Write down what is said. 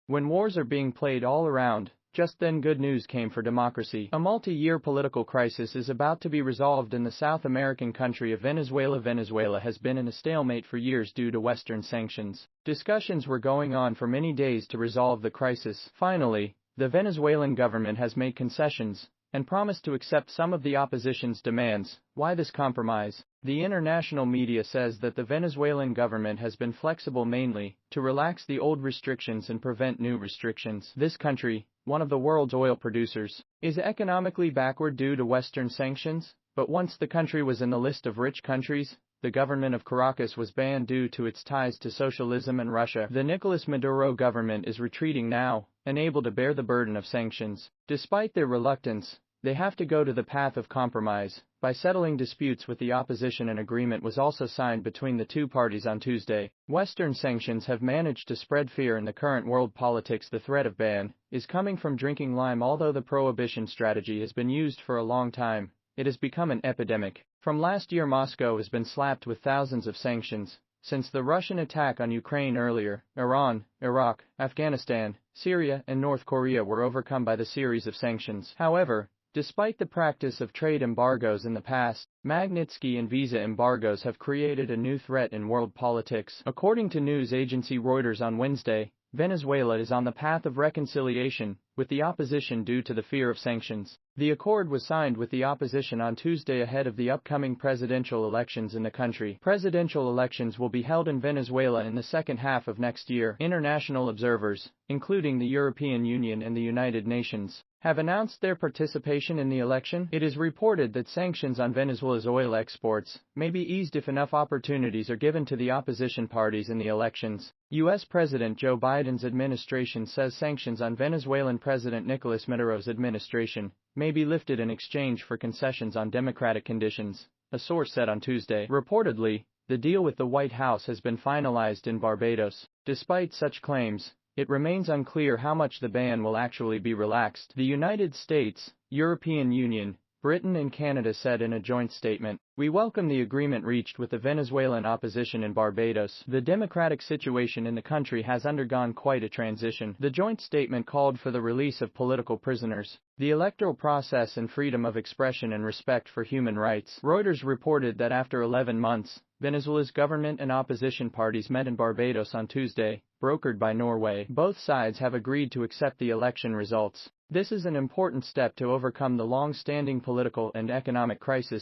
When wars are being played all around, just then good news came for democracy. A multi-year political crisis is about to be resolved in the South American country of Venezuela. Venezuela has been in a stalemate for years due to Western sanctions. Discussions were going on for many days to resolve the crisis. Finally, the Venezuelan government has made concessions and promised to accept some of the opposition's demands. Why this compromise? The international media says that the Venezuelan government has been flexible mainly to relax the old restrictions and prevent new restrictions. This country, one of the world's oil producers, is economically backward due to Western sanctions, but once the country was in the list of rich countries, the government of Caracas was banned due to its ties to socialism and Russia. The Nicolas Maduro government is retreating now, unable to bear the burden of sanctions. Despite their reluctance, they have to go to the path of compromise by settling disputes with the opposition. An agreement was also signed between the two parties on Tuesday. Western sanctions have managed to spread fear in the current world politics. The threat of ban is coming from drinking lime. Although the prohibition strategy has been used for a long time, it has become an epidemic. From last year, Moscow has been slapped with thousands of sanctions. Since the Russian attack on Ukraine earlier, Iran, Iraq, Afghanistan, Syria, and North Korea were overcome by the series of sanctions. However, despite the practice of trade embargoes in the past, Magnitsky and visa embargoes have created a new threat in world politics. According to news agency Reuters on Wednesday, Venezuela is on the path of reconciliation with the opposition due to the fear of sanctions. The accord was signed with the opposition on Tuesday ahead of the upcoming presidential elections in the country. Presidential elections will be held in Venezuela in the second half of next year. International observers, including the European Union and the United Nations, have announced their participation in the election. It is reported that sanctions on Venezuela's oil exports may be eased if enough opportunities are given to the opposition parties in the elections. U.S. President Joe Biden's administration says sanctions on Venezuelan President Nicolas Maduro's administration may be lifted in exchange for concessions on democratic conditions, a source said on Tuesday. Reportedly, the deal with the White House has been finalized in Barbados. Despite such claims, it remains unclear how much the ban will actually be relaxed. The United States, European Union, Britain and Canada said in a joint statement, "We welcome the agreement reached with the Venezuelan opposition in Barbados. The democratic situation in the country has undergone quite a transition." The joint statement called for the release of political prisoners, the electoral process and freedom of expression and respect for human rights. Reuters reported that after 11 months, Venezuela's government and opposition parties met in Barbados on Tuesday, brokered by Norway. Both sides have agreed to accept the election results. This is an important step to overcome the long-standing political and economic crisis